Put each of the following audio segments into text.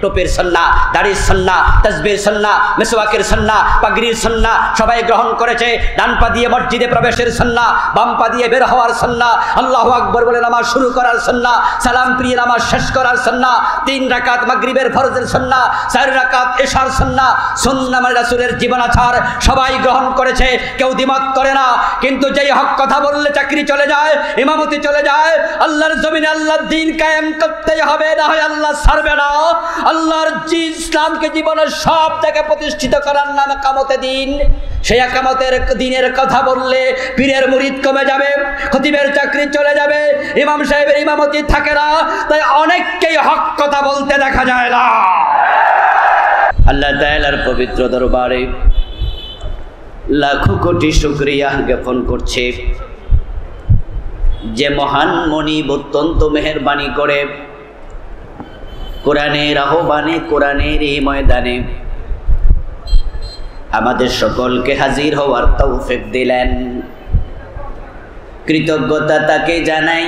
টোপের সুন্নাহ, দাড়ির সুন্নাহ, তাসবিহের সুন্নাহ, মিসওয়াকের সুন্নাহ, পাগড়ির সুন্নাহ সবাই গ্রহণ করেছে। ডান পা দিয়ে মসজিদে প্রবেশের সুন্নাহ, বাম পা দিয়ে বের হওয়ার সুন্নাহ, আল্লাহু আকবার বলে নামাজ শুরু করার সুন্নাহ, সালাম ফিরিয়ে নামাজ শেষ করার সুন্নাহ, 3 রাকাত মাগরিবের ফরজের সুন্নাহ, 4 রাকাত ইশার সুন্নাহ। সুন্নাহ মানে রাসূলের জীবনাচার সবাই গ্রহণ করেছে, কেউ দ্বিমত করে না। কিন্তু যেই হক কথা বললে চাকরি চলে যায়, ইমামতি চলে যায়, আল্লাহর জমিনে আল্লাহর দ্বীন কায়েম করতেই হবে, না হয় আল্লাহ ছাড়বে না। আল্লাহর ইসলামকে জীবনের সব জায়গায় প্রতিষ্ঠিত করার নাম একামতে দিন। সেই একামতের দিনের কথা বললে পীরের মুরিদ কমে যাবে, খতিবের চাকরি চলে যাবে, ইমাম সাহেবের ইমামতি থাকে না। তাই অনেককেই হক কথা বলতে দেখা যায় না। আল্লাহ তাআলার পবিত্র দরবারে লাখো কোটি শুকরিয়া জ্ঞাপন করছে যে মহান মনিব অত্যন্ত মেহেরবানি করে কোরআনের আহ্বানে, কোরআনের এই ময়দানে আমাদের সকলকে হাজির হওয়ার তৌফিক দিলেন। কৃতজ্ঞতা তাকে জানাই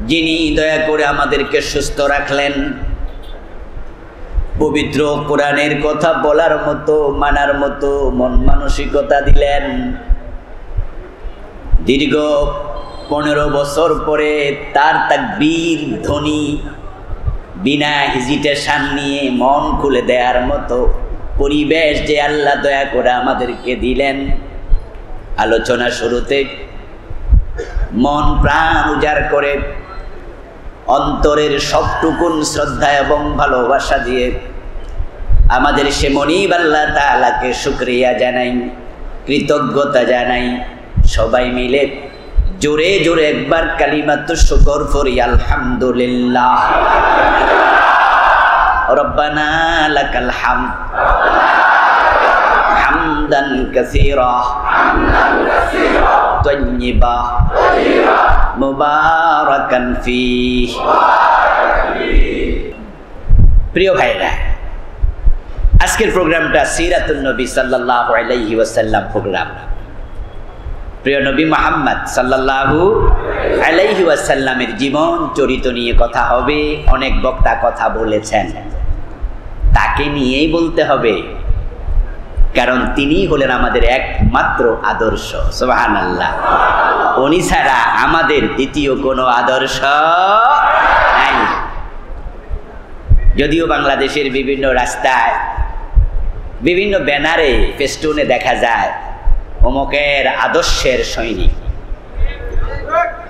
যিনি দয়া করে আমাদেরকে সুস্থ রাখলেন, পবিত্র কোরআনের কথা বলার মতো, মানার মতো মন মানসিকতা দিলেন। দীর্ঘ 15 বছর পরে তার তাকবীর ধ্বনি বিনা হেজিটেশন নিয়ে মন খুলে দেওয়ার মতো পরিবেশ যে আল্লাহ দয়া করে আমাদেরকে দিলেন। আলোচনা শুরুতে মন প্রাণ উজাড় করে অন্তরের সবটুকুন শ্রদ্ধা এবং ভালোবাসা দিয়ে আমাদের সে মনিব আল্লাহ তাআলাকে শুকরিয়া জানাই, কৃতজ্ঞতা জানাই। সবাই মিলে জোরে জোরে একবার কালিমাতু শুকর পড়ি, আলহামদুলিল্লাহ। রব্বানা লাকাল হামদ হামদান কাসীরা তাইয়্যিবা মুবারাকান ফীহ। প্রিয় ভাইরা, আজকের প্রোগ্রামটা সিরাতুন নবী সাল্লাল্লাহু আলাইহি ওয়াসাল্লাম প্রোগ্রাম। প্রিয় নবী মুহাম্মদ সাল্লাল্লাহু আলাইহি ওয়াসাল্লামের জীবন চরিত নিয়ে কথা হবে। অনেক বক্তা কথা বলেছেন, তাকে নিয়েই বলতে হবে, কারণ তিনি হলেন আমাদের একমাত্র আদর্শ। সুবহানাল্লাহ। উনি ছাড়া আমাদের দ্বিতীয় কোনো আদর্শ নাই। যদিও বাংলাদেশের বিভিন্ন রাস্তায়, বিভিন্ন ব্যানারে, ফেস্টুনে দেখা যায় অমুকের আদর্শের সৈনিক।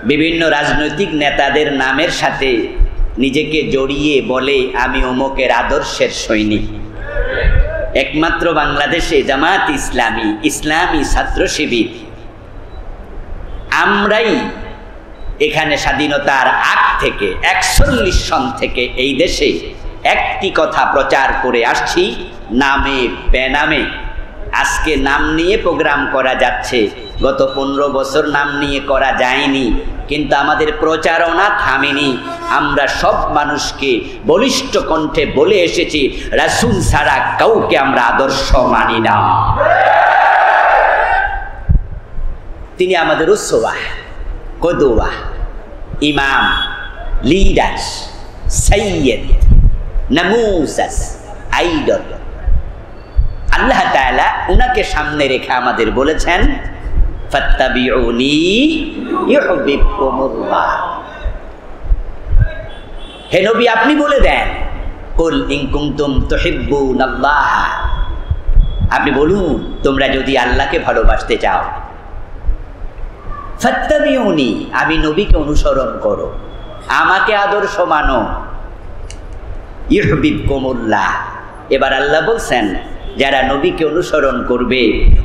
বিভিন্ন রাজনৈতিক নেতাদের নামের সাথে নিজেকে জড়িয়ে বলে আমি অমুকের আদর্শের সৈনিক। একমাত্র বাংলাদেশে জামাত ইসলামী, ইসলামী ছাত্র শিবির, আমরাই এখানে স্বাধীনতার আগ থেকে 41 সন থেকে এই দেশে একটি কথা প্রচার করে আসছি, নামে বেনামে। আজকে নাম নিয়ে প্রোগ্রাম করা যাচ্ছে, গত 15 বছর নাম নিয়ে করা যায়নি, কিন্তু আমাদের প্রচারণা থামেনি। আমরা সব মানুষকে বলিষ্ঠ কণ্ঠে বলে এসেছি, রাসূল ছাড়া কাউকে আমরা আদর্শ মানি না। তিনি আমাদের উসওয়া, কদওয়া, ইমাম, লিডার, সাইয়্যিদ, নামুজাজ, আইডল। আল্লাহ তাআলা উনাকে সামনে রেখে আমাদের বলেছেন, ফাত্তাবিউনি ইউহিব্বুকুমুল্লাহ। হে নবী, আপনি বলে দেন, কুল ইন কুনতুম তুহিব্বুনাল্লাহ। আপনি বলুন, তোমরা যদি আল্লাহকে ভালোবাসতে চাও, ফাত্তাবিউনি, আমি নবীকে অনুসরণ করো, আমাকে আদর্শ মানো, ইউহিব্বুকুমুল্লাহ। এবার আল্লাহ বলছেন, যারা নবীকে অনুসরণ করবে,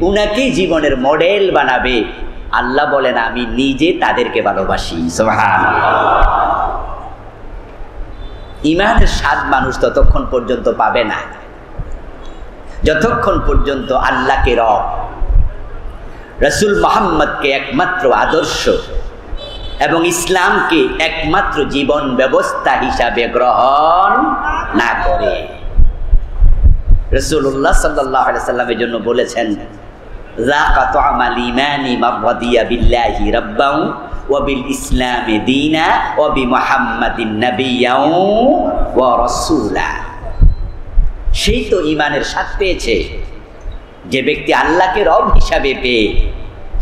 উনাকে জীবনের মডেল বানাবে, আল্লাহ বলেন আমি নিজে তাদেরকে ভালোবাসি। সুবহানাল্লাহ। ঈমানের স্বাদ মানুষ ততক্ষণ পর্যন্ত পাবে না যতক্ষণ পর্যন্ত আল্লাহকে রব, রাসূল মুহাম্মদকে একমাত্র আদর্শ এবং ইসলামকে একমাত্র জীবন ব্যবস্থা হিসাবে গ্রহণ না করে। রাসূলুল্লাহ সাল্লাল্লাহু আলাইহি সাল্লামের জন্য বলেছেন, যাকা তুআমাল ঈমানি মারদিয়া বিল্লাহি রাব্বান ওয়া বিল ইসলামি দীনা ওয়া বি মুহাম্মাদিন নাবিয়্যান ওয়া রাসূলা। সেই তো ঈমানের স্বাদ পেয়েছে। যে ব্যক্তি আল্লাহকে রব হিসাবে পেয়ে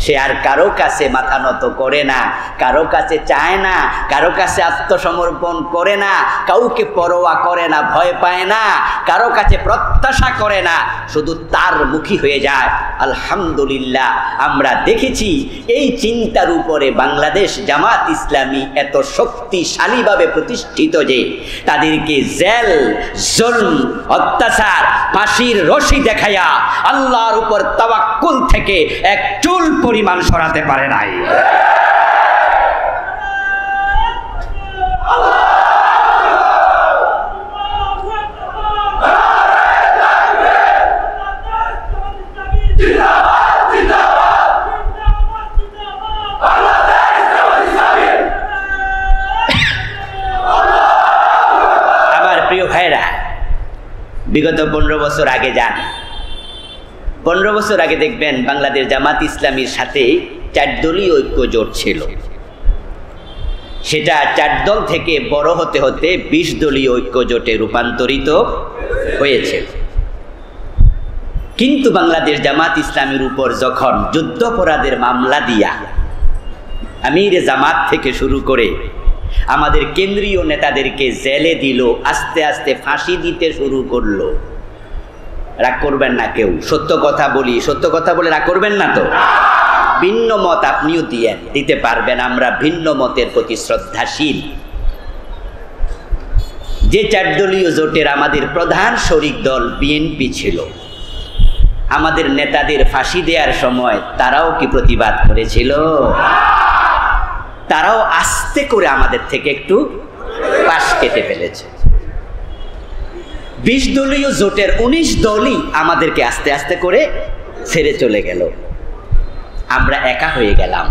সে আর কারো কাছে মাথা নত করে না, কারো কাছে চায় না, কারো কাছে আত্মসমর্পণ করে না, কাউকে পরোয়া করে না, ভয় পায় না, কারো কাছে প্রত্যাশা করে না, শুধু তার মুখী হয়ে যায়। আলহামদুলিল্লাহ, আমরা দেখেছি এই চিন্তার উপরে বাংলাদেশ জামাত ইসলামী এত শক্তিশালীভাবে প্রতিষ্ঠিত যে তাদেরকে জেল, জুলম, অত্যাচার, ফাঁসির রশি দেখাইয়া আল্লাহর উপর তাওয়াক্কুল থেকে এক চুল পরিমাণ সরাতে পারে নাই। আমার প্রিয় ভাইরা, বিগত 15 বছর আগে যান, 15 বছর আগে দেখবেন বাংলাদেশ জামাত ইসলামীর সাথে 4 দলীয় ঐক্য জোট ছিল। সেটা 4 দল থেকে বড় হতে হতে 20 দলীয় ঐক্য জোটে রূপান্তরিত হয়েছে। কিন্তু বাংলাদেশ জামাত ইসলামীর উপর যখন যুদ্ধাপরাধের মামলা দিয়া আমির জামাত থেকে শুরু করে আমাদের কেন্দ্রীয় নেতাদেরকে জেলে দিল, আস্তে আস্তে ফাঁসি দিতে শুরু করলো, রাগ করবেন না কেউ, সত্য কথা বলি, সত্য কথা বলে রাগ করবেন না তো। ভিন্ন মত আপনিও দিতে পারবেন, আমরা ভিন্ন মতের প্রতি শ্রদ্ধাশীল। যে 4 দলীয় জোটের আমাদের প্রধান শরিক দল বিএনপি ছিল, আমাদের নেতাদের ফাঁসি দেওয়ার সময় তারাও কি প্রতিবাদ করেছিল? তারাও আস্তে করে আমাদের থেকে একটু পাশ কেটে ফেলেছে। 20 দলীয় জোটের 19 দলই আমাদেরকে আস্তে আস্তে করে ছেড়ে চলে গেল, আমরা একা হয়ে গেলাম।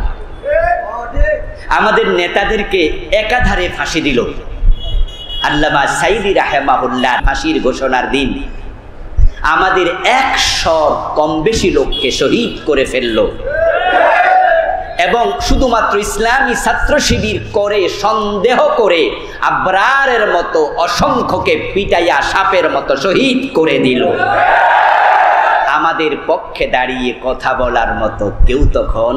আমাদের নেতাদেরকে একাধারে ফাঁসি দিল। আল্লামা সাইদি রাহেমাহুল্লাহ ফাঁসির ঘোষণার দিন আমাদের 100 কম বেশি লোককে শহীদ করে ফেলল, এবং শুধুমাত্র ইসলামী ছাত্র শিবির করে সন্দেহ করে আবরারের মতো অসংখ্যকে পিটাইয়া সাপের মতো শহীদ করে দিল। আমাদের পক্ষে দাঁড়িয়ে কথা বলার মতো কেউ তখন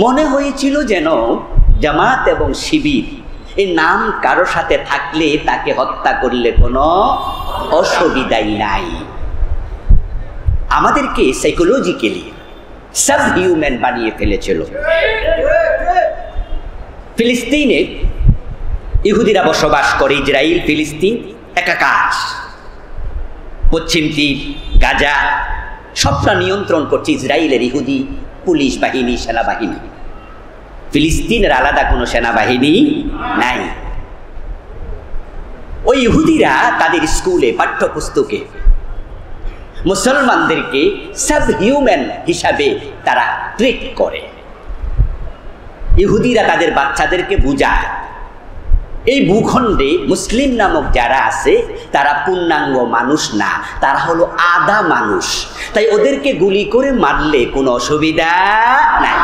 মনে হয়েছিল যেন জামাত এবং শিবির এই নাম কারো সাথে থাকলে তাকে হত্যা করলে কোনো অসুবিধাই নাই। আমাদেরকে সাইকোলজিক্যালি সাব হিউম্যান বানিয়ে ফেলেছিল। ফিলিস্তিনে ইহুদিরা বসবাস করে, ইসরায়েল ফিলিস্তিন একাকার, পশ্চিম তীর, গাজা সবটা নিয়ন্ত্রণ করছে ইসরায়েলের ইহুদি পুলিশ বাহিনী, সেনাবাহিনী। ফিলিস্তিনের আলাদা কোনো সেনাবাহিনী নাই। ওই ইহুদিরা তাদের স্কুলে পাঠ্যপুস্তকে মুসলমানদেরকে সাব হিউম্যান হিসাবে তারা ট্রিট করে। ইহুদিরা তাদের বাচ্চাদেরকে বুঝায় এই ভূখণ্ডে মুসলিম নামক যারা আছে তারা পূর্ণাঙ্গ মানুষ না, তারা হলো আধা মানুষ, তাই ওদেরকে গুলি করে মারলে কোনো অসুবিধা নাই।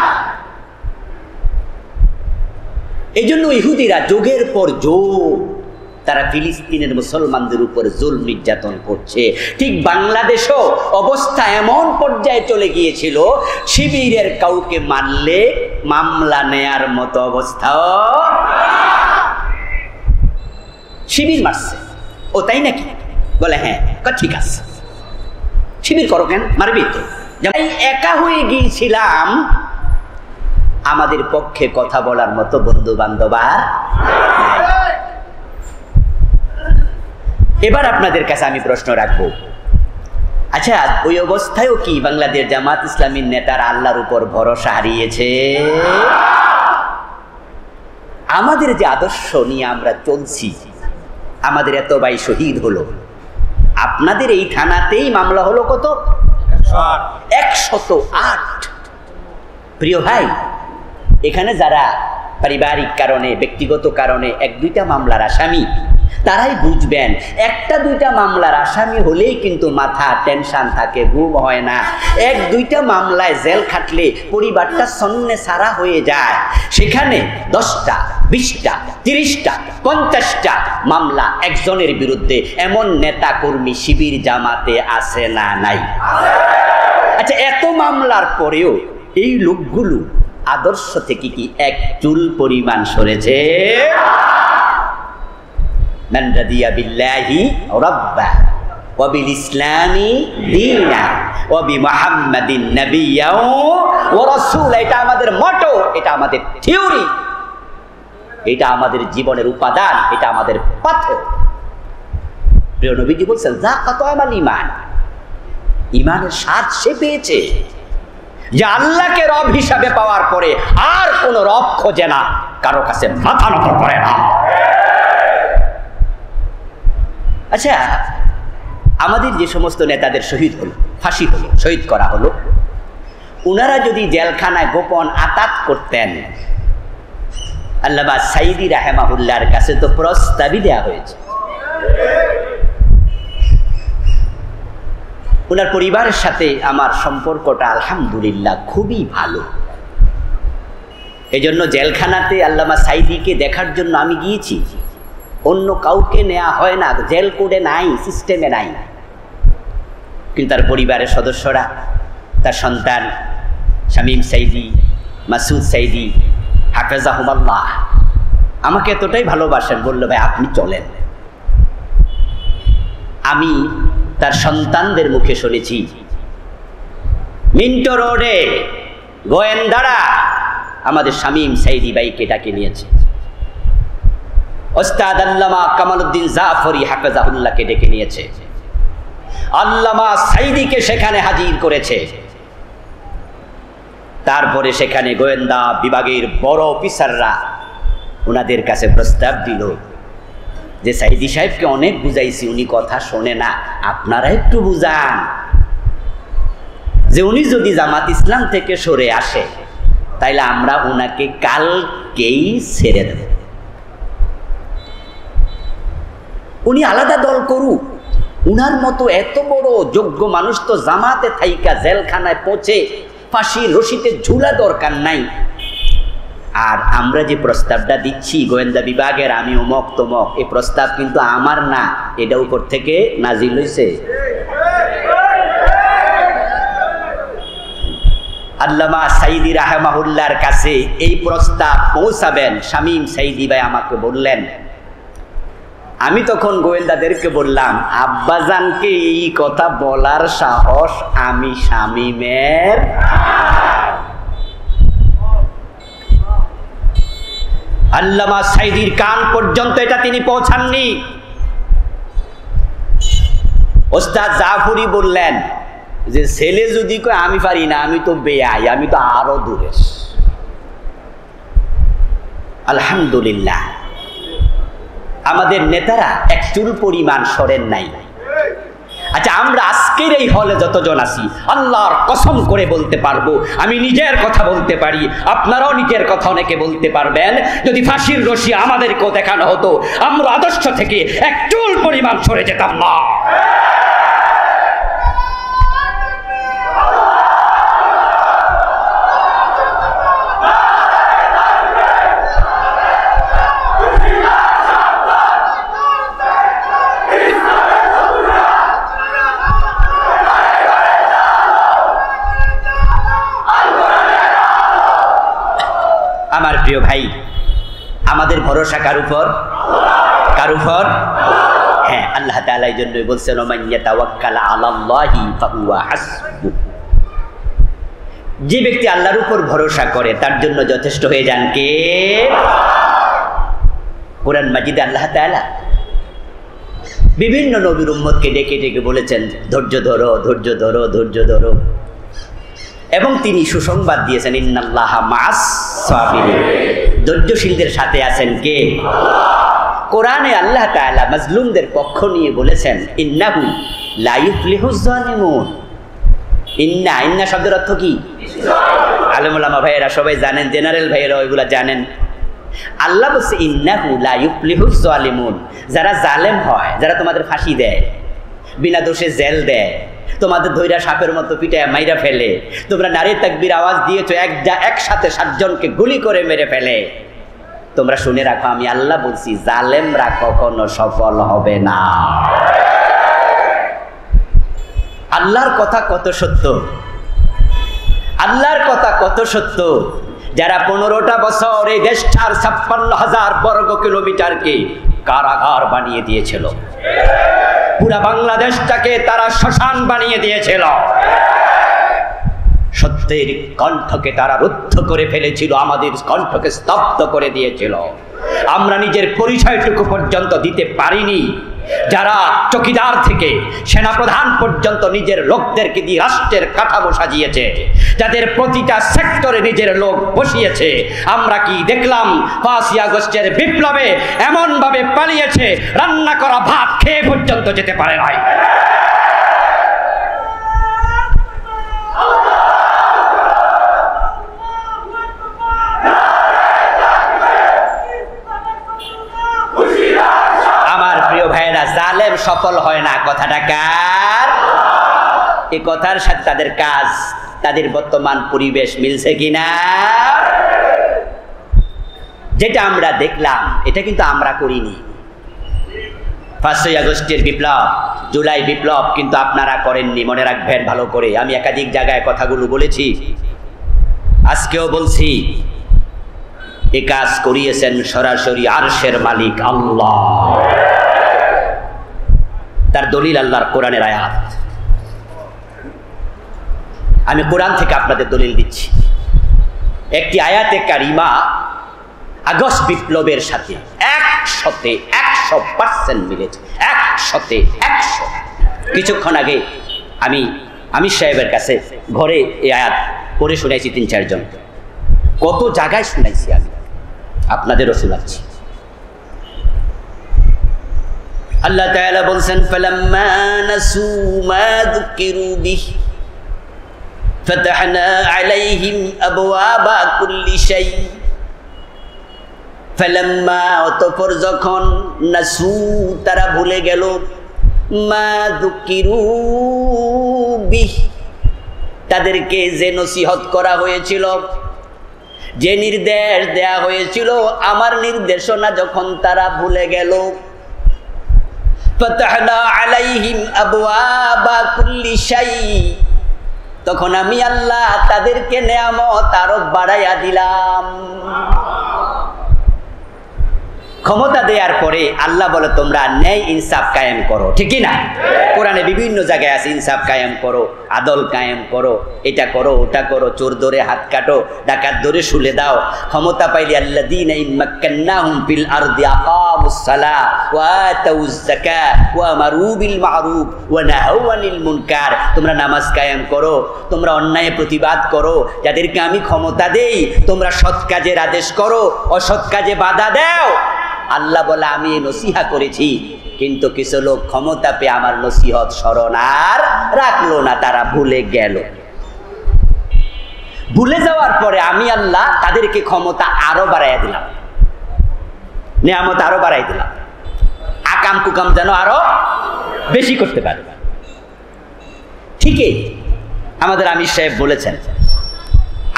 এই জন্য ইহুদিরা যোগের পর যোগ তারা ফিলিস্তিনের মুসলমানদের উপর জুলম নির্যাতন করছে। ঠিক বাংলাদেশও অবস্থা এমন পর্যায়ে চলে গিয়েছিল, শিবিরের কাউকে মারলে মামলা নেয়ার মতো অবস্থাও। শিবির মারছে, ও তাই নাকি? বলে হ্যাঁ, ঠিক আছে, শিবির করো কেন, মারবি তো। একা হয়ে গিয়েছিলাম, আমাদের পক্ষে কথা বলার মতো বন্ধু বান্ধব আর নাই। এবার আপনাদের কাছে আমি প্রশ্ন রাখবো, আচ্ছা ওই অবস্থায়ও কি বাংলাদেশ জামাত ইসলামীর নেতারা আল্লাহর উপর ভরসা হারিয়েছে? আমাদের যে আদর্শ নিয়ে আমরা চলছি, আমাদের এত ভাই শহীদ হলো, আপনাদের এই থানাতেই মামলা হলো কত? 108। প্রিয় ভাই, এখানে যারা পারিবারিক কারণে, ব্যক্তিগত কারণে 1-2টা মামলার আসামি, তারাই বুঝবেন। একটা দুইটা মামলার আসামি হলেই কিন্তু মাথা টেনশন থাকে, ঘুম হয় না। এক দুইটা মামলায় জেল খাটলে পরিবারটা সন্নে সারা হয়ে যায়। সেখানে 10টা 20টা 30টা 50টা মামলা একজনের বিরুদ্ধে, এমন নেতা কর্মী শিবির জামাতে আছে না নাই? আচ্ছা, এত মামলার পরেও এই লোকগুলো আদর্শ থেকে কি এক চুল পরিমাণ সরেছে? মান রাদিয়া বিল্লাহি রাব্বা ওয়া বিল ইসলামি দীনা ওয়া বি মুহাম্মাদিন নাবিয়্যা ওয়া রাসূল। এটা আমাদের মটো, এটা আমাদের থিওরি, এটা আমাদের জীবনের উপাদান, এটা আমাদের পাথর। প্রিয় নবীজি বলছেন, যাকাত আমাল ঈমান, ঈমানের স্বাদ সে পেয়েছে যে আল্লাহকে রব হিসাবে পাওয়ার পরে আর কোন রব খোঁজে না, কারো কাছে মাথা নত করে না। আচ্ছা, আমাদের যে সমস্ত নেতাদের শহীদ হলো, ফাঁসি হলো, শহীদ করা হলো, ওনারা যদি জেলখানায় গোপন আতাত করতেন, আল্লামা সাইদি রাহেমাহুল্লাহর কাছে তো প্রস্তাবই দেয়া হয়েছে। ওনার পরিবারের সাথে আমার সম্পর্কটা আলহামদুলিল্লাহ খুবই ভালো। এজন্য জেলখানাতে আল্লামা সাইদিকে দেখার জন্য আমি গিয়েছি, অন্য কাউকে নেওয়া হয় না, জেল কোডে নাই, সিস্টেমে নাই। কিন্তু তার পরিবারের সদস্যরা, তার সন্তান শামীম সাইদি, মাসুদ সাইদি হাফেজাহুমাল্লাহ আমাকে এতটাই ভালোবাসেন, বলল ভাই আপনি চলেন। আমি তার সন্তানদের মুখে শুনেছি, মিন্টো রোডে গোয়েন্দারা আমাদের শামীম সাইদি ভাইকে ডাকে নিয়েছে, ওস্তাদ আল্লামা কামালউদ্দিন জাফরি হাফেজাহুল্লাহকে ডেকে নিয়েছে, আল্লামা সাইদিকে সেখানে হাজির করেছে। তারপরে সেখানে গোয়েন্দা বিভাগের বড় অফিসাররা ওনাদের কাছে প্রস্তাব দিল যে সাইদি সাহেবকে অনেক বুঝাইছি, উনি কথা শোনে না, আপনারা একটু বুঝান যে উনি যদি জামাত ইসলাম থেকে সরে আসে তাইলে আমরা ওনাকে কালকেই ছেড়ে দেব, উনি আলাদা দল করুক। উনার মতো এত বড় যোগ্য মানুষ তো জামাতে থাইকা জেলখানায় পৌঁছে ফাঁসির রশিতে ঝুলা দরকার নাই। আর আমরা যে প্রস্তাবটা দিচ্ছি গোয়েন্দা বিভাগের, আমি অমক তমক, এই প্রস্তাব কিন্তু আমার না, এটা উপর থেকে নাজিল হইছে। আল্লামা সাইদি রাহেমাহুল্লাহর কাছে এই প্রস্তাব পৌঁছাবেন। শামীম সাইদি ভাই আমাকে বললেন, আমি তখন গোয়েন্দাদেরকে বললাম, আব্বাজানকে এই কথা বলার সাহস আমি শামীমের। আল্লামা সাইদির কান পর্যন্ত এটা তিনি পৌঁছাননি। ওস্তাদ জাফরি বললেন যে ছেলে যদি কয় আমি পারি না, আমি তো বেয়াই, আমি তো আরো দূরে। আলহামদুলিল্লাহ আমাদের নেতারা এক চুল পরিমাণ সরেন নাই। আচ্ছা, আমরা আজকের এই হলে যতজন আছি আল্লাহর কসম করে বলতে পারবো, আমি নিজের কথা বলতে পারি, আপনারাও নিজের কথা অনেকে বলতে পারবেন, যদি ফাঁসির রশি আমাদেরকেও দেখানো হতো আমরা আদর্শ থেকে এক চুল পরিমাণ সরে যেতাম না। আমার প্রিয় ভাই, আমাদের ভরসা কার উপর? কার উপর? হ্যাঁ, আল্লাহ তাআলা এই জন্যই বলছেন, ওমান ইয়াতাওয়াক্কাল আলাল্লাহি ফাহুয়া হাসবুহ। যে ব্যক্তি আল্লাহর উপর ভরসা করে তার জন্য যথেষ্ট হয়ে যান কে? কোরআন মাজিদে আল্লাহ তাআলা বিভিন্ন নবীর উম্মতকে ডেকে ডেকে বলেছেন, ধৈর্য ধরো, ধৈর্য ধরো, ধৈর্য ধরো। এবং তিনি সুসংবাদ দিয়েছেন, ইন্নাল্লাহা মাআস সাবিরিন, ধৈর্যশীলদের সাথে আছেন কে? কোরআনে আল্লাহ তাআলা মাজলুমদের পক্ষ নিয়ে বলেছেন, ইন্নাহু লা ইফলিহুজ জালিমুন। ইন্না শব্দের অর্থ কি? আলেম ওলামা ভাইয়েরা সবাই জানেন, জেনারেল ভাইয়েরা ওইগুলা জানেন। আল্লাহ বলছে ইন্নাহু লা ইউফলিহুজ জালিমুন, যারা জালেম হয়, যারা তোমাদের ফাঁসি দেয়, বিনা দোষে জেল দেয়, তোমাদের ধৈরা সাপের মতো পিটায় মাইরা ফেলে, তোমরা নারী তাকবীর আওয়াজ দিয়েছো, একসাথে 7 জনকে গুলি করে মেরে ফেলে, তোমরা শুনে রাখো আমি আল্লাহ বলছি জালেমরা কখনো সফল হবে না। আল্লাহর কথা কত সত্য, আল্লাহর কথা কত সত্য। যারা 15টা বছর এই দেশটার 56,000 বর্গ কিলোমিটারকে কারাগার বানিয়ে দিয়েছিল, পুরা বাংলাদেশটাকে তারা শ্মশান বানিয়ে দিয়েছিল, সত্যের কণ্ঠকে তারা রুদ্ধ করে ফেলেছিল, আমাদের কণ্ঠকে স্তব্ধ করে দিয়েছিল। আমরা নিজের পরিচয়টুকু পর্যন্ত দিতে পারিনি। যারা চকিদার থেকে সেনাপ্রধান পর্যন্ত নিজের লোকদেরকে দিয়ে রাষ্ট্রের কাঠামো সাজিয়েছে, যাদের প্রতিটা সেক্টরে নিজের লোক বসিয়েছে, আমরা কি দেখলাম 5ই আগস্টের বিপ্লবে এমন ভাবে পালিয়েছে, রান্না করা ভাত খেয়ে পর্যন্ত যেতে পারে নাই। আমার প্রিয় ভাইরা, জালেম সফল হয় না, কথাটা কার? এই কথার সাথে তাদের কাজ, তাদের বর্তমান পরিবেশ মিলছে কিনা? যেটা আমরা দেখলাম এটা কিন্তু আমরা করিনি। 5ই আগস্টের বিপ্লব, জুলাই বিপ্লব কিন্তু আপনারা করেননি, মনে রাখবেন ভালো করে। আমি একাধিক জায়গায় কথাগুলো বলেছি, আজকেও বলছি। এ কাজ করিয়েছেন সরাসরি আরশের মালিক আল্লাহ। তার দলিল আল্লাহর কোরআনের আয়াত। আমি কোরআন থেকে আপনাদের দলিল দিচ্ছি। একটি আয়াতে কারিমা আগস্ট বিপ্লবের সাথে 100% মিলেছে, 100। কিছুক্ষণ আগে আমি আমির সাহেবের কাছে ঘরে এই আয়াত পড়ে শুনাইছি 3-4 জন, কত জায়গায় শুনাইছি, আমি আপনাদেরও শোনাচ্ছি। আল্লাহ তাআলা বলছেন ফালাম্মা নাসু মা যুকিরু বিহি ফাতাহনা আলাইহিম আবওয়াবা কুল্লি শাই। ফালাম্মা, অতঃপর যখন, নাসু, তারা ভুলে গেল, মা যুকিরু বিহি, তাদেরকে যে নসিহত করা হয়েছিল, যে নির্দেশ দেয়া হয়েছিল, আমার নির্দেশনা যখন তারা ভুলে গেল, ফাতাহনা আলাইহিম আবওয়াবা কুল্লি শাই, তখন আমি আল্লাহ তাদেরকে নেয়ামত আরো বাড়াইয়া দিলাম। ক্ষমতা দেওয়ার পরে আল্লাহ বলে তোমরা ন্যায় ইনসাফ কায়েম করো, ঠিক না? কোরআনে বিভিন্ন জায়গায় আছে ইনসাফ কায়েম করো, আদল কায়েম করো, এটা করো, ওটা করো, চোর ধরে হাত কাটো, ডাকাত ধরে শুলে দাও। ক্ষমতা পাইলে আল্লাযীনা ইম্মাক্কান্নাহুম ফিল আরদি আকামুস সালাহ ওয়া আতাউজ যাকাত ওয়া আমারু বিল মারুফ ওয়া নাহাউ আনিল মুনকার। তোমরা নামাজ কায়েম করো, তোমরা অন্যায় প্রতিবাদ করো, যাদেরকে আমি ক্ষমতা দেই তোমরা সৎ কাজের আদেশ করো, অসৎ কাজে বাধা দাও। আল্লাহ বলে আমি নসিহা করেছি, কিন্তু কিছু লোক ক্ষমতা পেয়ে আমার নসিহত স্মরণ আর রাখলো না, তারা ভুলে গেল। ভুলে যাওয়ার পরে আমি আল্লাহ তাদেরকে ক্ষমতা আরো বাড়াইয়া দিলাম, নিয়ামত আরো বাড়াই দিলাম, আকাম কুকাম যেন আরো বেশি করতে পারে। ঠিকই আমাদের আমির সাহেব বলেছেন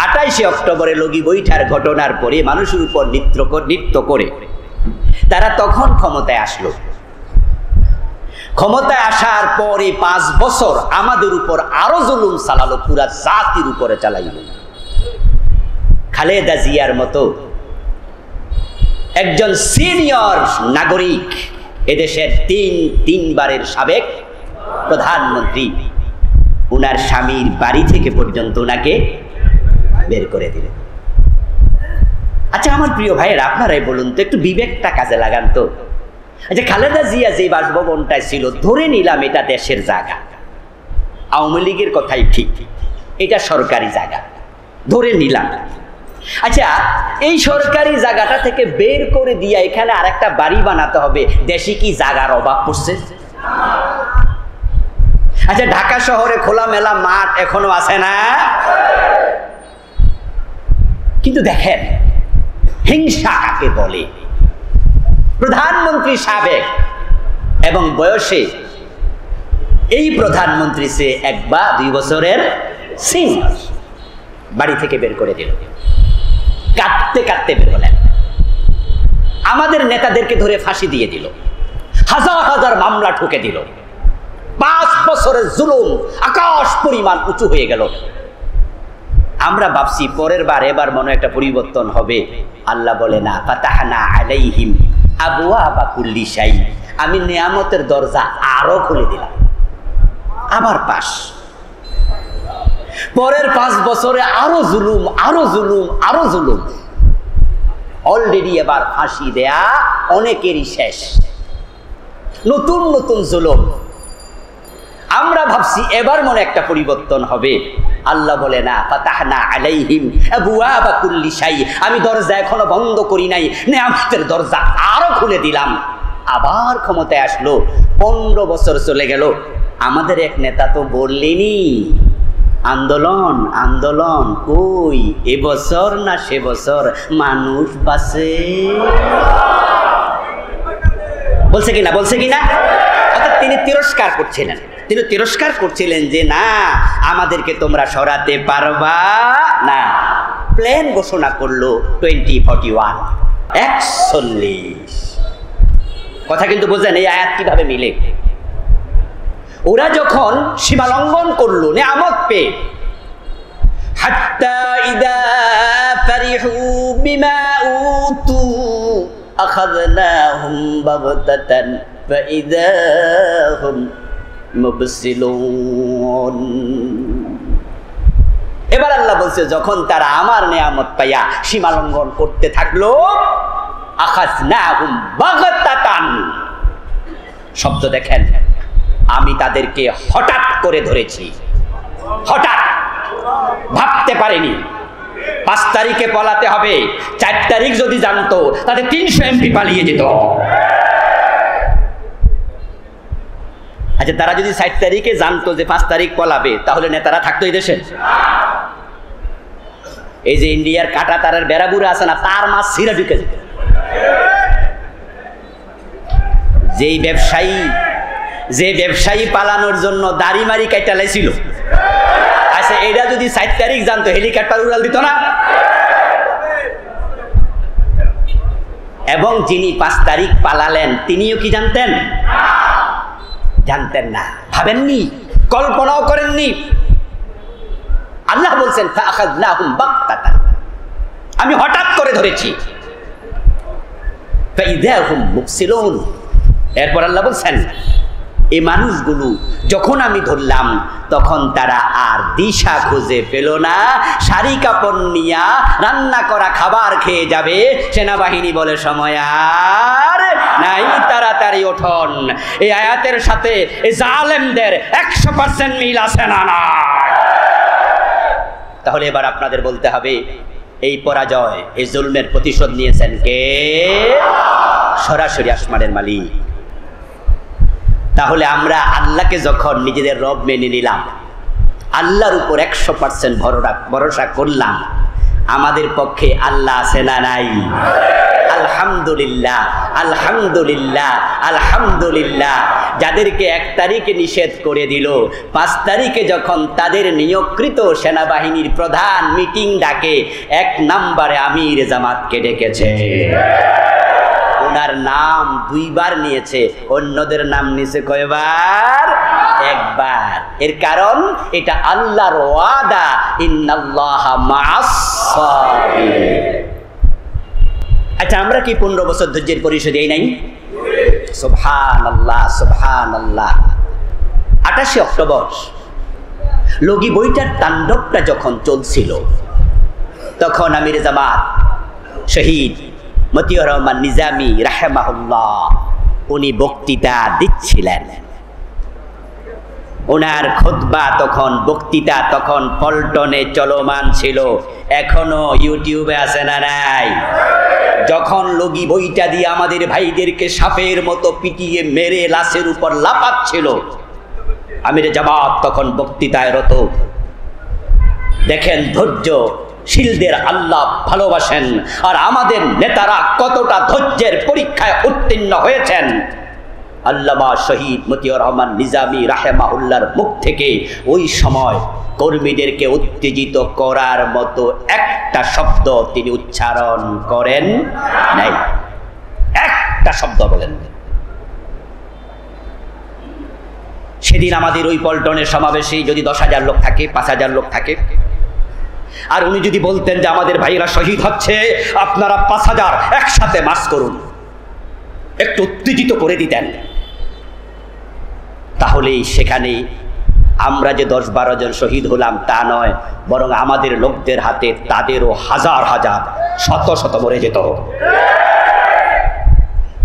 28শে অক্টোবরে লগি বৈঠার ঘটনার পরে মানুষের উপর নৃত্য করে তারা তখন ক্ষমতায় আসলো। ক্ষমতায় আসার পরে 5 বছর আমাদের উপর আরো জুলুম চালালো, পুরা জাতির উপরে চালাইল। খালেদা জিয়ার মতো একজন সিনিয়র নাগরিক, এদেশের 3বারের সাবেক প্রধানমন্ত্রী, উনার স্বামীর বাড়ি থেকে পর্যন্ত উনাকে বের করে দিলেন। আচ্ছা আমার প্রিয় ভাইয়ের, আপনারাই বলুন তো, একটু বিবেকটা কাজে লাগান তো। আচ্ছা খালেদা জিয়া যে বাসভবনটায় ছিল, ধরে নিলাম এটা দেশের জায়গা, আওয়ামী লীগের কথাই ঠিক, এটা সরকারি জায়গা, ধরে নিলাম। আচ্ছা এই সরকারি জায়গাটা থেকে বের করে দিয়ে এখানে আরেকটা বাড়ি বানাতে হবে, দেশে কি জায়গার অভাব পড়ছে? আচ্ছা ঢাকা শহরে খোলামেলা মাঠ এখনো আছে না? কিন্তু দেখেন হিংসা কাকে বলে। প্রধানমন্ত্রী সাবেক এবং বয়সে এই প্রধানমন্ত্রী সে 1 বা 2 বছরের সিনিয়র, বাড়ি থেকে বের করে দিল, কাঁদতে কাঁদতে বের হলেন। আমাদের নেতাদেরকে ধরে ফাঁসি দিয়ে দিল, হাজার হাজার মামলা ঠুকে দিল, 5 বছরের জুলুম আকাশ পরিমাণ উঁচু হয়ে গেল। আমরা ভাবছি পরের বার এবার মনে একটা পরিবর্তন হবে। আল্লাহ বলে না, ফাতাহনা আলাইহিম আবওয়াবা কুল্লি শাই, আমি নিয়ামতের দরজা আরো খুলে দিলাম। আবার পাস, পরের 5 বছরে আরো জুলুম, আরো জুলুম, আরো জুলুম। অলরেডি এবার ফাঁসি দেয়া অনেকেরই শেষ, নতুন নতুন জুলুম। আমরা ভাবছি এবার মনে একটা পরিবর্তন হবে। আল্লাহ বলে না, ফাতাহনা আলাইহিম আবওয়াবা কুল্লি শাই, আমি দরজা এখনো বন্ধ করি নাই, নিয়ামতের দরজা আরো খুলে দিলাম। আবার ক্ষমতায় আসলো, 15 বছর চলে গেল। আমাদের এক নেতা তো বললেনি আন্দোলন আন্দোলন, কই এবছর না সে বছর মানুষ বাঁচে, বলছে কিনা, বলছে কিনা? অর্থাৎ তিনি তিরস্কার করছিলেন, তিনি তিরস্কার করছিলেন যে না, আমাদেরকে তোমরা সরাতে পারবা না। প্ল্যান ঘোষণা করলো 2041, 41। কথা কিন্তু বোঝেন, এই আয়াত কিভাবে মিলে। ওরা যখন সীমা লঙ্ঘন করলো নিয়ামত পেয়ে, হাত্তা ইদা ফারিহু বিমা উতু আখাযনাহুম বাগতাতান ফাইযা হুম মুবসিলুন। এবার আল্লাহ বলছে, যখন তারা আমার নিয়ামত পাইয়া সীমা লঙ্ঘন করতে থাকলো, আখাযনাহুম বাগতাতান, শব্দ দেখেন, আমি তাদেরকে হঠাৎ করে ধরেছি। হঠাৎ, ভাবতে পারেনি 5 তারিখে পলাতে হবে, 4 তারিখ যদি জানতো তাদের 300 এমপি পালিয়ে যেত। আচ্ছা, তারা যদি 4 তারিখে জানতো যে 5 তারিখ পলাবে, তাহলে নেতারা থাকতো এই দেশে? এই যে ইন্ডিয়ার কাটা তারের বেড়াবুড়া আছে না, তার মাছ ছিঁড়ে ঢুকে যেত। যে ব্যবসায়ী পালানোর জন্য দাড়ি মারি কাইটা লাইছিল, আচ্ছা এটা যদি 4 তারিখ জানতো, হেলিকপ্টার উড়াল দিত না? এবং যিনি 5 তারিখ পালালেন, তিনিও কি জানতেন? জানতেন না, ভাবেননি, কল্পনাও করেননি। আল্লাহ বলছেন, ফাআখাযনাহুম বাগতাতান, আমি হঠাৎ করে ধরেছি। ফাইযা হুম মুবসিলুন। এরপর আল্লাহ বলছেন, এই মানুষগুলো যখন আমি ধরলাম, তখন তারা আর দিশা খুঁজে পেল না, শাড়ি কাপড় নিয়া রান্না করা খাবার খেয়ে যাবে। সেনাবাহিনী বলে, সময় আর নাই, তাড়াতাড়ি ওঠন। এই আয়াতের সাথে এই জালেমদের 100% মিল আছে না? না। তাহলে এবার আপনাদের বলতে হবে, এই পরাজয়, এই জুলমের প্রতিশোধ নিয়েছেন কে? সরাসরি আসমানের মালিক। তাহলে আমরা আল্লাহকে যখন নিজেদের রব মেনে নিলাম, আল্লাহর উপর 100% ভরসা করলাম, আমাদের পক্ষে আল্লাহ আছে না নাই? আলহামদুলিল্লাহ, আলহামদুলিল্লাহ, আলহামদুলিল্লাহ। যাদেরকে 1 তারিখে নিষেধ করে দিল, 5 তারিখে যখন তাদের নিয়োগকৃত সেনাবাহিনীর প্রধান মিটিং ডাকে, 1 নম্বরে আমির জামাতকে ডেকেছে। ওনার নাম 2 বার নিয়েছে, অন্যদের নাম নিয়েছে কয়বার? 1 বার। এর কারণ এটা আল্লাহর ওয়াদা, ইন্নাল্লাহা মা'আস সাবিরিন। আচ্ছা, আমরা কি 15 বছর ধৈর্যের পরিশোধ দেই নাই? সুবহানাল্লাহ, সুবহানাল্লাহ। 28 অক্টোবর লগি বইটার তাণ্ডবটা যখন চলছিল, তখন আমির জামাত শহীদ মতিউর রহমান নিজামী রাহিমাহুল্লাহ, উনি বক্তৃতা দিচ্ছিলেন। ওনার খুতবা তখন, বক্তৃতা তখন পল্টনে চলমান ছিল, এখনো ইউটিউবে আছে না নাই? যখন লগি বইটা দিয়ে আমাদের ভাইদেরকে সাপের মতো পিটিয়ে মেরে লাশের উপর লাফাচ্ছিল, আমির জামাত তখন বক্তৃতায় রত। দেখেন ধৈর্য, শীলদের আল্লাহ ভালোবাসেন। আর আমাদের নেতারা কতটা ধৈর্যের পরীক্ষায় উত্তীর্ণ হয়েছেন, আল্লামা শহীদ মতিউর রহমান নিজামী রাহেমাহুল্লাহর মুখ থেকে ওই সময় কর্মীদেরকে উত্তেজিত করার মতো একটা শব্দ তিনি উচ্চারণ করেন নাই, একটা শব্দ বলেন। সেদিন আমাদের ওই পল্টনের সমাবেশে যদি 10,000 লোক থাকে, 5,000 লোক থাকে, আর উনি যদি বলতেন যে আমাদের ভাইরা শহীদ হচ্ছে, আপনারা 5,000 একসাথে মার্চ করুন, একটু উত্তেজিত করে দিতেন, তাহলে সেখানে আমরা যে 10-12 জন শহীদ হলাম তা নয়, বরং আমাদের লোকদের হাতে তাদেরও হাজার হাজার শত শত মরে যেত।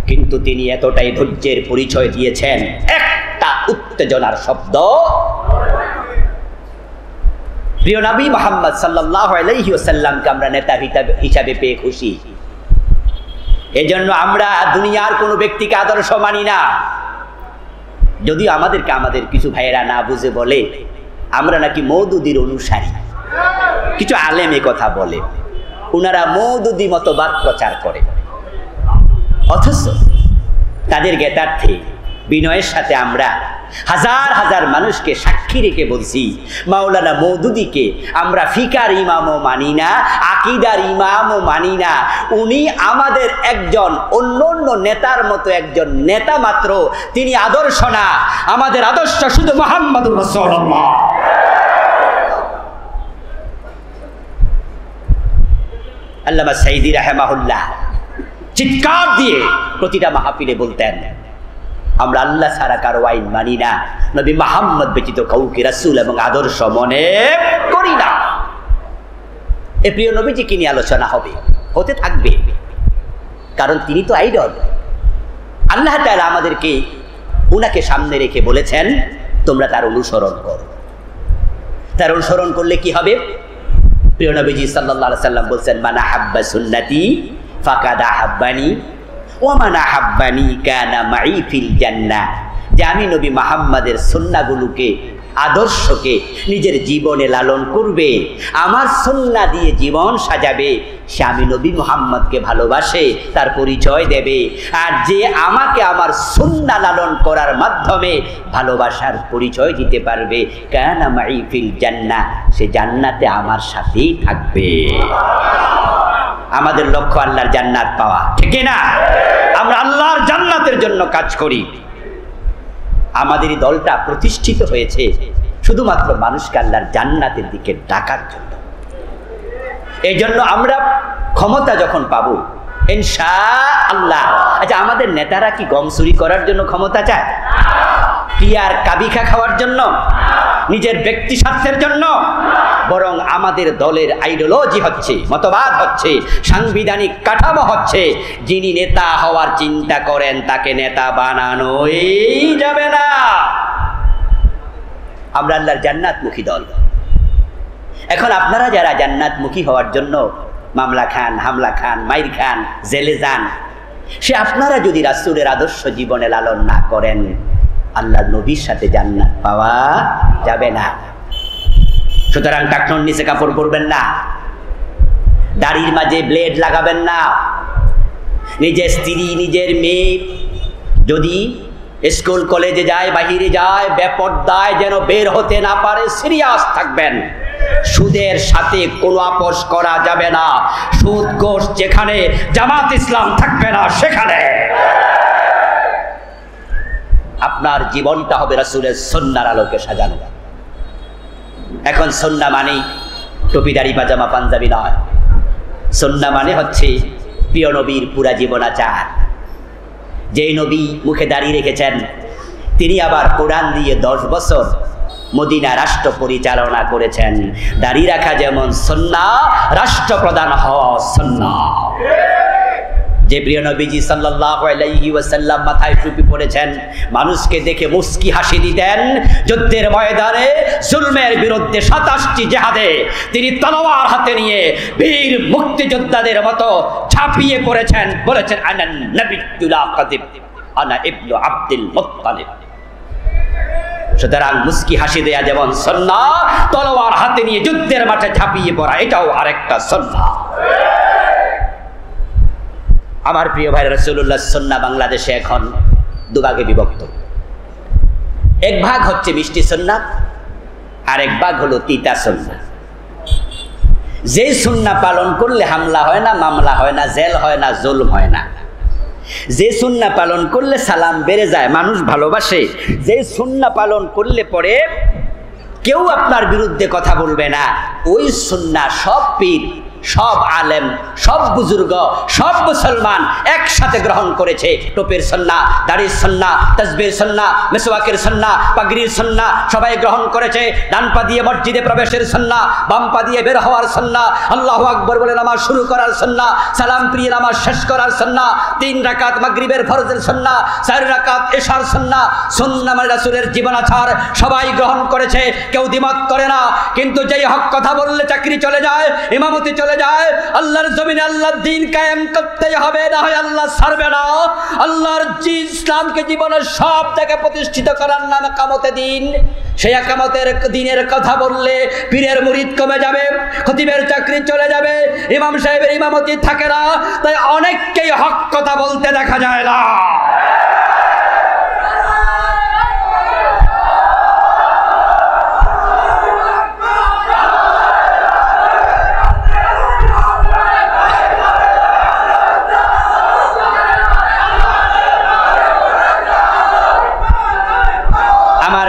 কিন্তু তিনি এতটাই ধৈর্যের পরিচয় দিয়েছেন, একটা উত্তেজনার শব্দ। প্রিয় নবী মুহাম্মদ সাল্লাল্লাহু আলাইহি ওয়াসাল্লামকে আমরা নেতা হিসাবে পেয়ে খুশি। এজন্য আমরা দুনিয়ার কোনো ব্যক্তিকে আদর্শ মানি না। যদিও আমাদের কিছু ভাইয়েরা না বুঝে বলে আমরা নাকি মওদুদির অনুসারী, কিছু আলেম এ কথা বলে, ওনারা মওদুদি মতবাদ প্রচার করে, অথচ তাদের জ্ঞাতার্থে বিনয়ের সাথে আমরা হাজার হাজার মানুষকে সাক্ষী রেখে বলছি, মাওলানা মওদুদিকে আমরা ফিকার ইমামও মানি না, আকীদার ইমামও মানি না, উনি আমাদের একজন অন্য নেতার মতো একজন নেতা মাত্র, তিনি আদর্শ না, আমাদের আদর্শ শুধু মুহাম্মদুর রাসূলুল্লাহ। আল্লামা সাইদি রাহিমাহুল্লাহ চিৎকার দিয়ে প্রতিটা মাহফিলে বলতেন, আমরা আল্লাহ ছাড়া কারো আইন মানি না, নবী মুহাম্মদ ব্যতীত কাউকে রাসূল এবং আদর্শ মনে করি না। এ প্রিয় নবীজিকে নিয়ে আলোচনা হবে, হতে থাকবে, কারণ তিনি তো আইডল। আল্লাহ তাআলা আমাদেরকে উনাকে সামনে রেখে বলেছেন তোমরা তার অনুসরণ করো। তার অনুসরণ করলে কি হবে? প্রিয় নবীজি সাল্লাল্লাহু আলাইহি সাল্লাম বলছেন, মান আহাব্বা সুন্নতি ফাকাদ আহাব্বানি ওয়া মান আহাব্বানি কানা মাই ফিল জান্নাহ। যে আমি নবী মুহাম্মাদের সুন্নাহগুলোকে, আদর্শকে নিজের জীবনে লালন করবে, আমার সুন্নাহ দিয়ে জীবন সাজাবে, সে আমি নবী মুহাম্মদকে ভালোবাসে, তার পরিচয় দেবে। আর যে আমাকে আমার সুন্নাহ লালন করার মাধ্যমে ভালোবাসার পরিচয় দিতে পারবে, কানা মাই ফিল জান্নাহ, সে জান্নাতে আমার সাথেই থাকবে। আমাদের লক্ষ্য আল্লাহর জান্নাত পাওয়া, ঠিক না? আমরা আল্লাহর জান্নাতের জন্য কাজ করি। আমাদের এই দলটা প্রতিষ্ঠিত হয়েছে শুধুমাত্র মানুষকে আল্লাহর জান্নাতের দিকে ডাকার জন্য। এই জন্য আমরা ক্ষমতা যখন পাবো ইনশাআল্লাহ। আচ্ছা, আমাদের নেতারা কি গম চুরি করার জন্য ক্ষমতা চায়? টিয়ার কাবিখা খাওয়ার জন্য? নিজের ব্যক্তি স্বার্থের জন্য? বরং আমাদের দলের আইডিওলজি হচ্ছে, মতবাদ হচ্ছে, সাংবিধানিক কাঠামো হচ্ছে, যিনি নেতা হওয়ার চিন্তা করেন তাকে নেতা বানানোই যাবে না। আমরা আল্লাহর জান্নাতমুখী দল। এখন আপনারা যারা জান্নাতমুখী হওয়ার জন্য মামলা খান, হামলা খান, মাইর খান, জেলে যান, সে আপনারা যদি রাসূলের আদর্শ জীবনে লালন না করেন, আল্লাহর নবীর সাথে জান্নাত পাওয়া যাবে না। সুতরাং টাকনোর নিচে কাপড় পরবেন না, দাড়ির মাঝে ব্লেড লাগাবেন না, নিজের স্ত্রী, নিজের মেয়ে যদি স্কুল কলেজে যায়, বাহিরে যায়, বেপরদায় যেন বের হতে না পারে, সিরিয়াস থাকবেন। সুদের সাথে কোনো আপোষ করা যাবে না। সুদ ঘোষ যেখানে, জামাত ইসলাম থাকবে না সেখানে। আপনার জীবনটা হবে রাসূলের সুন্নাহর আলোকে সাজানো। এখন সুন্নাহ মানে টুপিদারি পাজামা পাঞ্জাবি নয়। সুন্নাহ মানে হচ্ছে প্রিয় নবীর পুরা জীবনাচার। যেই নবী মুখে দাঁড়িয়ে রেখেছেন, তিনি আবার কোরআন দিয়ে 10 বছর মদিনা রাষ্ট্র পরিচালনা করেছেন। দাঁড়িয়ে রাখা যেমন সুন্নাহ, রাষ্ট্রপ্রধান হওয়া সুন্নাহ। যে প্রিয় নবীজি সাল্লাল্লাহু আলাইহি ওয়াসাল্লাম মাথায় টুপি পরেছেন, মানুষকে দেখে মুস্কি হাসি দিতেন। যুদ্ধের ময়দানে জুলমের বিরুদ্ধে 27টি জিহাদে তিনি তলোয়ার হাতে নিয়ে বীর মুক্তিযোদ্ধাদের মতো ঝাঁপিয়ে পড়েছেন, বলেছেন আনা নবিয়্যুল কাযিব, আনা ইবনু আব্দুল মুত্তালিব। সুতরাং মুস্কি হাসি দেয়া যেমন সুন্নাহ, তলোয়ার হাতে নিয়ে যুদ্ধের মাঠে ঝাঁপিয়ে পড়া এটাও আরেকটা সুন্নাহ। আমার প্রিয় ভাই, রাসূলুল্লাহ সুন্নাহ বাংলাদেশে এখন দুভাগে বিভক্ত। এক ভাগ হচ্ছে মিষ্টি সুন্নাহ, আর এক ভাগ হলো তিতা সুন্নাহ। যে সুন্নাহ পালন করলে হামলা হয় না, মামলা হয় না, জেল হয় না, জুলম হয় না, যে সুন্নাহ পালন করলে সালাম বেড়ে যায়, মানুষ ভালোবাসে, যে সুন্নাহ পালন করলে পরে কেউ আপনার বিরুদ্ধে কথা বলবে না, ওই সুন্নাহ সব পীর, সব আলেম, সব বুজুর্গ, সব মুসলমান একসাথে গ্রহণ করেছে। টোপের সুন্নাহ, দাড়ির সুন্নাহ, তাসবির সুন্নাহ, মিসওয়াকের সুন্নাহ, পাগড়ির সুন্নাহ সবাই গ্রহণ করেছে। ডান পা দিয়ে মসজিদে প্রবেশের সুন্নাহ, বাম পা দিয়ে বের হওয়ার সুন্নাহ, আল্লাহু আকবার বলে নামাজ শুরু করার সুন্নাহ, সালাম ফিরিয়ে নামাজ শেষ করার সুন্নাহ, 3 রাকাত মাগরিবের ফরজের সুন্নাহ, 4 রাকাত এশার সুন্নাহ। সুন্নাহ মানে রাসূলের জীবনাচার, সবাই গ্রহণ করেছে, কেউ দ্বিমত করে না। কিন্তু যেই হক কথা বললে চাকরি চলে যায়, ইমামতি চলে যায়, আল্লাহর জমিনে আল্লাহর দ্বীন কায়েম করতেই হবে, না হয় আল্লাহ ছাড়বে না। আল্লাহর ইসলামকে জীবনের সব জায়গায় প্রতিষ্ঠিত করার নামে কামতে দিন, সেই কামতের দিনের কথা বললে পীরের মুরিদ কমে যাবে, খতিবের চাকরি চলে যাবে, ইমাম সাহেবের ইমামতি থাকে না। তাই অনেককেই হক কথা বলতে দেখা যায় না।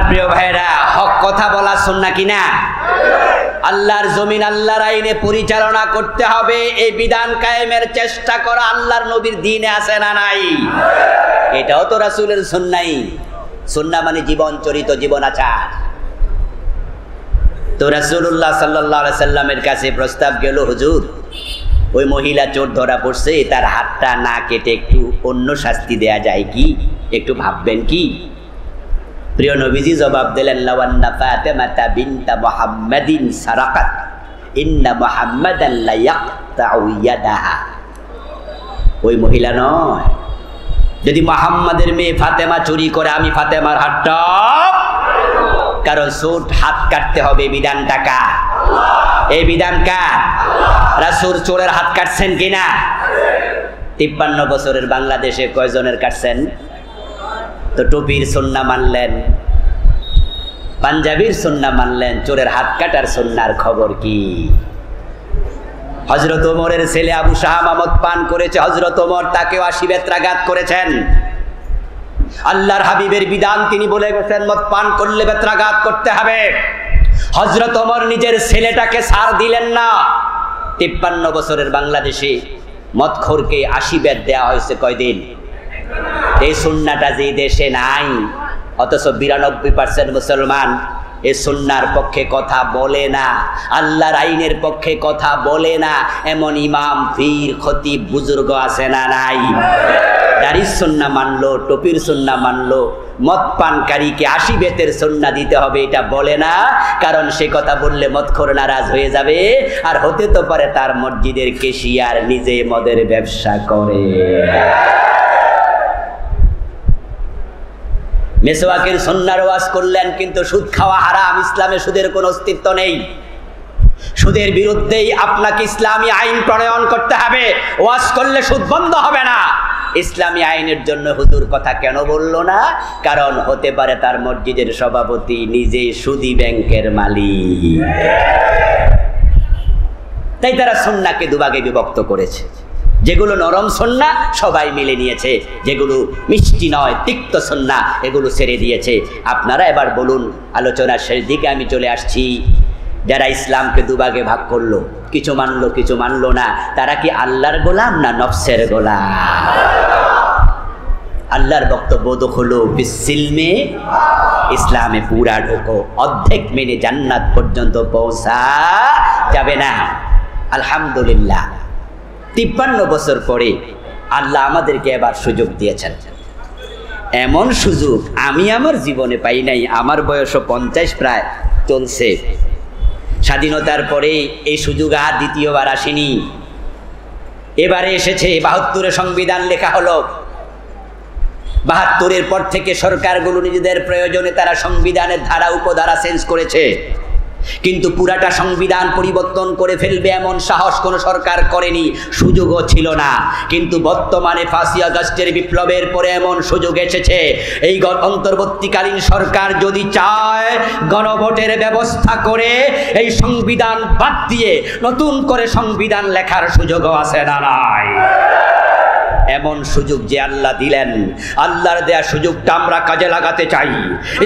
প্রিয় ভাইরা, হক কথা বলা সুন্নাহ কিনা? আল্লাহর জমিন আল্লাহর আইনে পরিচালনা করতে হবে, এই বিধান কায়েমের চেষ্টা করা আল্লাহর নবীর দ্বীনে আছে না নাই? এটাও তো রাসূলের সুন্নাহ। সুন্নাহ মানে জীবন চরিত, জীবন আচার। তো রাসূলুল্লাহ সাল্লাল্লাহু আলাইহি সাল্লামের কাছে প্রস্তাব গেল, হুজুর ওই মহিলা চোর ধরা পড়ছে, তার হাতটা না কেটে একটু অন্য শাস্তি দেয়া যায় কি? একটু ভাববেন কি? প্রিয় নবীজি জবাব দিলেন, লাওয়ান্না ফাতিমাতা বিনতা মুহাম্মাদিন সারাকাত ইন্না মুহাম্মাদান লা ইয়াকতাউ ইয়াদাহা। ওই মহিলা নয়, যদি মুহাম্মাদের মেয়ে ফাতেমা চুরি করে, আমি ফাতেমার হাতটা, কারণ চোর হাত কাটতে হবে, বিধানটা কার? এই বিধান কার? রাসূল চোরের হাত কাটছেন কিনা? 53 বছরের বাংলাদেশে কয়জনের কাটছেন? তো টুপির সুন্নাহ মানলেন, পাঞ্জাবির সুন্নাহ মানলেন, চোরের হাত কাটার সুন্নাহর খবর কি? হযরত ওমরের ছেলে আবু শাহামা মদ পান করেছে, হযরত ওমর তাকেও 80 বেত্রাঘাত করেছেন। আল্লাহর হাবিবের বিধান তিনি বলে গেছেন, মদ পান করলে বেত্রাঘাত করতে হবে। হযরত ওমর নিজের ছেলেটাকে ছাড় দিলেন না। 53 বছরের বাংলাদেশে মদখোরকে 80 বেত দেওয়া হয়েছে কয়দিন? এই সুন্নাহটা যে দেশে নাই, অথচ 92% মুসলমান এই সুন্নাহর পক্ষে কথা বলে না, আল্লাহর আইনের পক্ষে কথা বলে না, এমন ইমাম, পীর, খতিব, বুজুর্গ আছে না নাই? দাড়ির সুন্নাহ মানলো, টুপির সুন্নাহ মানলো, মদ পানকারীকে 80 বেতের সুন্নাহ দিতে হবে এটা বলে না, কারণ সে কথা বললে মদখোর নারাজ হয়ে যাবে, আর হতে তো পারে তার মসজিদের কেশিয়ার নিজে মদের ব্যবসা করে। মেসওয়াকের সুন্নাহর ওয়াজ করলেন, কিন্তু সুদ খাওয়া হারাম, ইসলামে সুদের কোনো অস্তিত্ব নেই। সুদের বিরুদ্ধেই আপনাকে ইসলামী আইন প্রণয়ন করতে হবে। ওয়াজ করলে সুদ বন্ধ হবে না। ইসলামী আইনের জন্য হুজুর কথা কেন বললো না? কারণ হতে পারে তার মসজিদের সভাপতি নিজে সুদী ব্যাংকের মালিক। তাই তারা সুন্নাহকে দুভাগে বিভক্ত করেছে। যেগুলো নরম সুন্নাহ সবাই মিলে নিয়েছে, যেগুলো মিষ্টি নয়, তিক্ত সুন্নাহ, এগুলো ছেড়ে দিয়েছে। আপনারা এবার বলুন, আলোচনার শেষ দিকে আমি চলে আসছি। যারা ইসলামকে দুভাগে ভাগ করলো, কিছু মানলো কিছু মানলো না, তারা কি আল্লাহর গোলাম না নফসের গোলাম? আল্লাহর বক্তব্য হলো বিসিলমে, ইসলামে পুরা ঢোকো, অর্ধেক মেনে জান্নাত পর্যন্ত পৌঁছা যাবে না। আলহামদুলিল্লাহ, 53 বছর পরে আল্লাহ আমাদেরকে এবার সুযোগ দিয়েছেন। এমন সুযোগ আমি আমার জীবনে পাই নাই। আমার বয়সও 50 প্রায় চলছে। স্বাধীনতার পরে এই সুযোগ আর দ্বিতীয়বার আসেনি। এবারে এসেছে। 72-এ সংবিধান লেখা হলো। ৭২-এর পর থেকে সরকারগুলো নিজেদের প্রয়োজনে তারা সংবিধানের ধারা উপধারা চেঞ্জ করেছে, কিন্তু পুরাটা সংবিধান পরিবর্তন করে ফেলবে এমন সাহস কোনো সরকার করেনি, সুযোগও ছিল না। কিন্তু বর্তমানে ৫ই আগস্টের বিপ্লবের পরে এমন সুযোগ এসেছে, এই অন্তর্বর্তীকালীন সরকার যদি চায় গণভোটের ব্যবস্থা করে এই সংবিধান বাদ দিয়ে নতুন করে সংবিধান লেখার সুযোগও আছে না নাই? এমন সুযোগ যে আল্লাহ দিলেন, আল্লাহর দেয়া সুযোগটা আমরা কাজে লাগাতে চাই।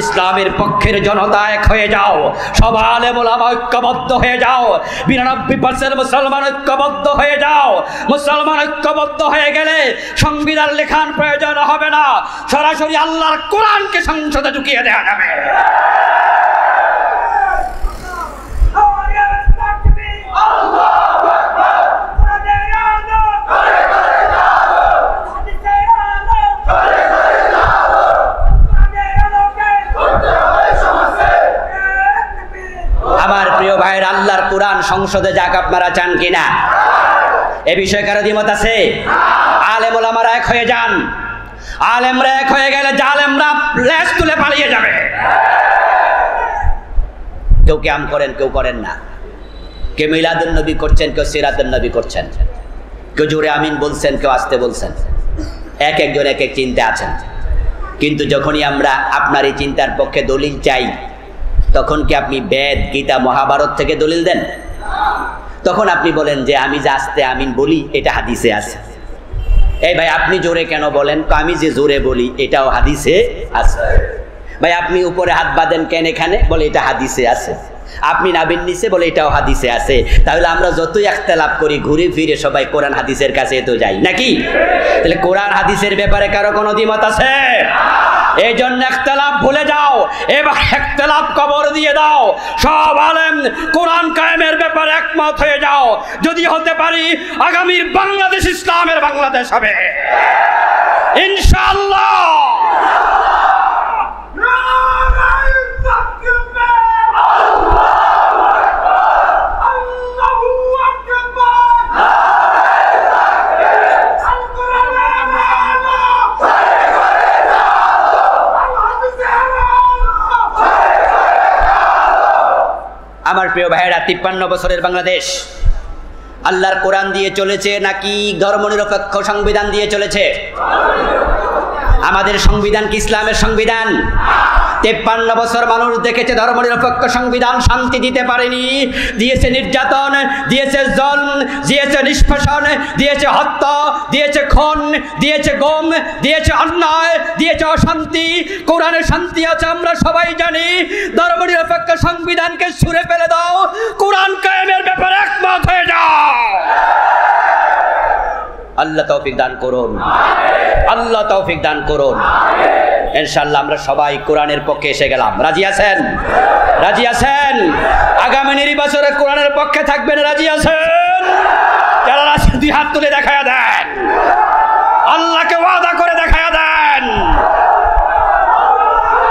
ইসলামের পক্ষের জনতা এক হয়ে যাও, সব আলেম ওলামা ঐক্যবদ্ধ হয়ে যাও, ৯২% মুসলমান ঐক্যবদ্ধ হয়ে যাও। মুসলমান ঐক্যবদ্ধ হয়ে গেলে সংবিধান লেখার প্রয়োজন হবে না, সরাসরি আল্লাহর কোরআনকে সংসদে ঢুকিয়ে দেওয়া যাবে। আমার প্রিয় ভাইয়ের, আল্লাহর কোরআন সংসদে যাক, আপনারা চান কিনা? এ বিষয়ে কারো দ্বিমত আছে? আলেম ওলামারা এক হয়ে যান। আলেমরা এক হয়ে গেলে জালেমরা লেজ তুলে পালিয়ে যাবে। কেউ কিয়াম করেন, কেউ করেন না, কেউ মিলাদুন নবী করছেন, কেউ সিরাতুন নবী করছেন, কেউ জোরে আমিন বলছেন, কেউ আসতে বলছেন, এক একজন এক এক চিন্তা আছেন। কিন্তু যখনই আমরা আপনার এই চিন্তার পক্ষে দলিল চাই, তখন কি আপনি বেদ, গীতা, মহাভারত থেকে দলিল দেন? তখন আপনি বলেন যে আমি যে আস্তে আমিন বলি এটা হাদিসে আছে। এই ভাই আপনি জোরে কেন বলেন? আমি যে জোরে বলি এটাও হাদিসে আছে। ভাই আপনি উপরে হাত বাঁধেন কেন এখানে? বলে এটা হাদিসে আছে। আপনি নাবিন নিচে, বলে এটাও হাদিসে আছে। তাহলে আমরা যতই ইখতিলাফ করি, ঘুরে ফিরে সবাই কোরআন হাদিসের কাছে তো যাই নাকি? তাহলে কোরআন হাদিসের ব্যাপারে কারো কোনো দ্বিমত আছে? এই জন্য ইখতিলাফ ভুলে যাও, এবার ইখতিলাফ কবর দিয়ে দাও। সব আলেম কোরআন কায়েমের ব্যাপারে একমত হয়ে যাও। যদি হতে পারি আগামীর বাংলাদেশ ইসলামের বাংলাদেশ হবে ইনশাআল্লাহ। আমার প্রিয় ভাইয়েরা, ৫৩ বছরের বাংলাদেশ আল্লাহর কোরআন দিয়ে চলেছে নাকি ধর্মনিরপেক্ষ সংবিধান দিয়ে চলেছে? আমাদের সংবিধান কি ইসলামের সংবিধান? ৫৩ বছর মানুষ দেখেছে ধর্মনিরপেক্ষ সংবিধান শান্তি দিতে পারেনি। দিয়েছে নির্যাতন, দিয়েছে জল, দিয়েছে নিষ্পেষণ, দিয়েছে হত্যা, দিয়েছে খুন, দিয়েছে গুম, দিয়েছে অন্যায়, দিয়েছে অশান্তি। কোরআনে শান্তি আছে আমরা সবাই জানি। ধর্মনিরপেক্ষ সংবিধানকে ছুঁড়ে ফেলে দাও, কোরআন কায়েমের ব্যাপারে একমত হয়ে যাও। আল্লাহ তৌফিক দান করুন, আল্লাহ তৌফিক দান করুন। ইনশাআল্লাহ আমরা সবাই কোরআনের পক্ষে এসে গেলাম। রাজি আছেন? রাজি আছেন? আগামী নির্বাচনে কোরআনের পক্ষে থাকবেন? রাজি আছেন? যারা রাজি দুই হাত তুলে দেখা দেন।